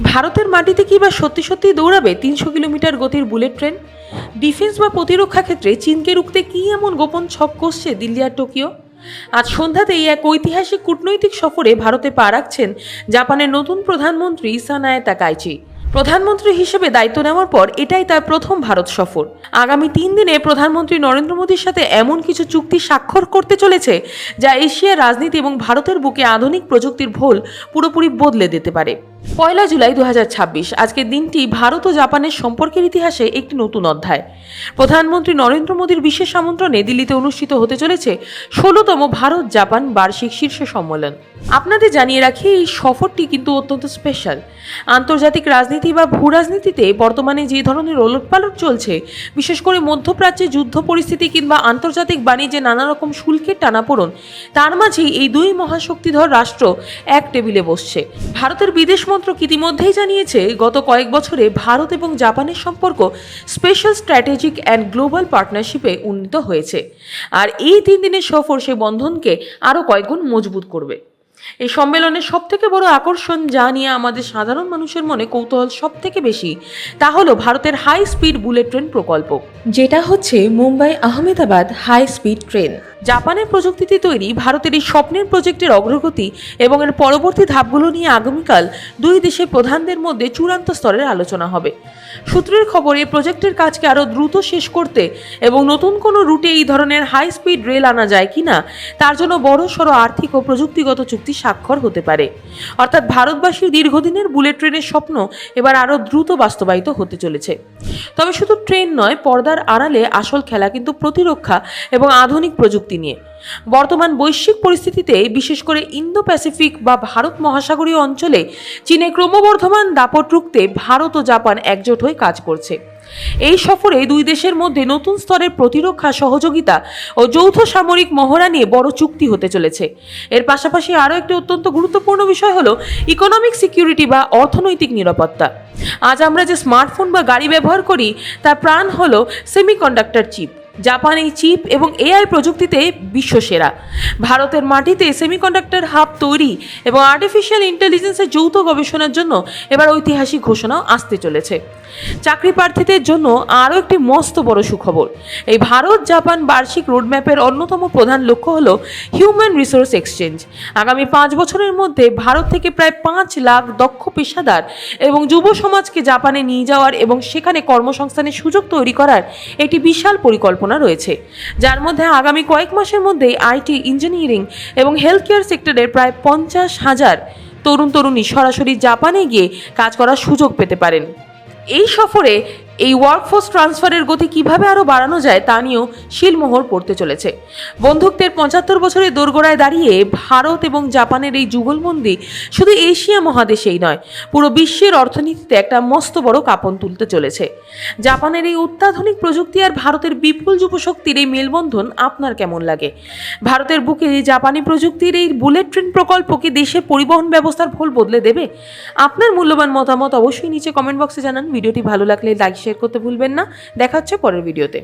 ভারতের মাটিতে কি বা সত্যি সত্যি দৌড়াবে ৩০০ কিলোমিটার গতির বুলেট ট্রেন? ডিফেন্স বা প্রতিরক্ষা ক্ষেত্রে চীনকে রুখতে কি এমন গোপন ছক কষছে দিল্লি আর টোকিও? আজ সন্ধ্যাতেই এক ঐতিহাসিক কূটনৈতিক সফরে ভারতে পা রাখছেন জাপানের নতুন প্রধানমন্ত্রী সানায়ে তাকাইচি। প্রধানমন্ত্রী হিসেবে দায়িত্ব নেওয়ার পর এটাই তার প্রথম ভারত সফর। আগামী ৩ দিনে প্রধানমন্ত্রী নরেন্দ্র মোদীর সাথে এমন কিছু চুক্তি স্বাক্ষর করতে চলেছে যা এশিয়ার রাজনীতি এবং ভারতের বুকে আধুনিক প্রযুক্তির ভোল পুরোপুরি বদলে দিতে পারে। ১ জুলাই ২০২৬ আজকের দিনটি ভারত ও জাপানের সম্পর্কের ইতিহাসে একটি নতুন অধ্যায়। প্রধানমন্ত্রী নরেন্দ্র মোদীর বিশেষ আমন্ত্রণে দিল্লিতে অনুষ্ঠিত হতে চলেছে ১৬তম ভারত জাপান বার্ষিক শীর্ষ সম্মেলন। আপনাদের জানিয়ে রাখি, এই সফরটি কিন্তু অত্যন্ত স্পেশাল। আন্তর্জাতিক রাজনীতি বা ভূ রাজনীতিতে বর্তমানে যে ধরনের ওলটপালট চলছে, বিশেষ করে মধ্যপ্রাচ্যে যুদ্ধ পরিস্থিতি কিংবা আন্তর্জাতিক বাণিজ্যে নানা রকম শুল্কের টানাপোড়েন, তার মাঝেই এই দুই মহাশক্তিধর রাষ্ট্র এক টেবিলে বসছে। ভারতের বিদেশ মন্ত্রক ইতিমধ্যেই জানিয়েছে, গত কয়েক বছরে ভারত এবং জাপানের সম্পর্ক স্পেশাল স্ট্র্যাটেজিক অ্যান্ড গ্লোবাল পার্টনারশিপে উন্নীত হয়েছে। আর এই ৩ দিনের সফর সে বন্ধনকে আরও কয়েকগুণ মজবুত করবে। এই সম্মেলনের সবথেকে বড় আকর্ষণ, যা নিয়ে আমাদের সাধারণ মানুষের মনে কৌতূহল সবথেকে বেশি, তা হলো ভারতের হাই স্পিড বুলেট ট্রেন প্রকল্প, যেটা হচ্ছে Mumbai Ahmedabad high speed train. জাপানের প্রযুক্তিতে তৈরি ভারতের এই স্বপ্নের প্রজেক্টের অগ্রগতি এবং এর পরবর্তী ধাপগুলো নিয়ে আগামীকাল দুই দেশের প্রধানদের মধ্যে চূড়ান্ত স্তরের আলোচনা হবে। সূত্রের খবর, এই প্রজেক্টের কাজকে আরও দ্রুত শেষ করতে এবং নতুন কোনো রুটে এই ধরনের হাই স্পিড রেল আনা যায় কিনা, তার জন্য বড়সড় আর্থিক ও প্রযুক্তিগত চুক্তি স্বাক্ষর হতে পারে। অর্থাৎ ভারতবাসীর দীর্ঘদিনের বুলেট ট্রেনের স্বপ্ন এবার আরও দ্রুত বাস্তবায়িত হতে চলেছে। তবে শুধু ট্রেন নয়, পর্দার আড়ালে আসল খেলা কিন্তু প্রতিরক্ষা এবং আধুনিক প্রযুক্তি নিয়ে। বর্তমান বৈশ্বিক পরিস্থিতিতে, বিশেষ করে ইন্দো প্যাসিফিক বা ভারত মহাসাগরীয় অঞ্চলে চীনের ক্রমবর্ধমান দাপট রুখতে ভারত ও জাপান একজোট হয়ে কাজ করছে। এই সফরে দুই দেশের মধ্যে নতুন স্তরের প্রতিরক্ষা সহযোগিতা ও যৌথ সামরিক মহড়া নিয়ে বড় চুক্তি হতে চলেছে। এর পাশাপাশি আরও একটি অত্যন্ত গুরুত্বপূর্ণ বিষয় হলো ইকোনমিক সিকিউরিটি বা অর্থনৈতিক নিরাপত্তা। আজ আমরা যে স্মার্টফোন বা গাড়ি ব্যবহার করি, তার প্রাণ হলো সেমিকন্ডাক্টর চিপ। জাপান এই চিপ এবং এআই প্রযুক্তিতে বিশ্বসেরা। ভারতের মাটিতে সেমিকন্ডাক্টর হাব তৈরি এবং আর্টিফিশিয়াল ইন্টেলিজেন্সের যৌথ গবেষণার জন্য এবার ঐতিহাসিক ঘোষণাও আসতে চলেছে। চাকরি প্রার্থীদের জন্য আরও একটি মস্ত বড় সুখবর। এই ভারত জাপান বার্ষিক রোডম্যাপের অন্যতম প্রধান লক্ষ্য হল হিউম্যান রিসোর্স এক্সচেঞ্জ। আগামী 5 বছরের মধ্যে ভারত থেকে প্রায় 5 লাখ দক্ষ পেশাদার এবং যুব সমাজকে জাপানে নিয়ে যাওয়ার এবং সেখানে কর্মসংস্থানের সুযোগ তৈরি করার একটি বিশাল পরিকল্পনা রয়েছে, যার মধ্যে আগামী কয়েক মাসের মধ্যেই আইটি, ইঞ্জিনিয়ারিং এবং হেলথ কেয়ার সেক্টরের প্রায় 50,000 তরুণী সরাসরি জাপানে গিয়ে কাজ করার সুযোগ পেতে পারেন। এই সফরে এই ওয়ার্কফোর্স ট্রান্সফারের গতি কিভাবে আরও বাড়ানো যায় তা নিয়েও শিলমোহর পড়তে চলেছে। বন্ধুত্বের 75 বছরের দোরগোড়ায় দাঁড়িয়ে ভারত এবং জাপানের এই যুগলবন্দি শুধু এশিয়া মহাদেশেই নয়, পুরো বিশ্বের অর্থনীতিতে একটা মস্ত বড় কাঁপন তুলতে চলেছে। জাপানের এই অত্যাধুনিক প্রযুক্তি আর ভারতের বিপুল যুবশক্তির এই মেলবন্ধন আপনার কেমন লাগে? ভারতের বুকে জাপানি প্রযুক্তির এই বুলেট ট্রেন প্রকল্প কি দেশের পরিবহন ব্যবস্থার ভোল বদলে দেবে? আপনার মূল্যবান মতামত অবশ্যই নিচে কমেন্ট বক্সে জানান। ভিডিওটি ভালো লাগলে লাইক শেয়ার করতে ভুলবেন না। দেখা হচ্ছে পরের ভিডিওতে।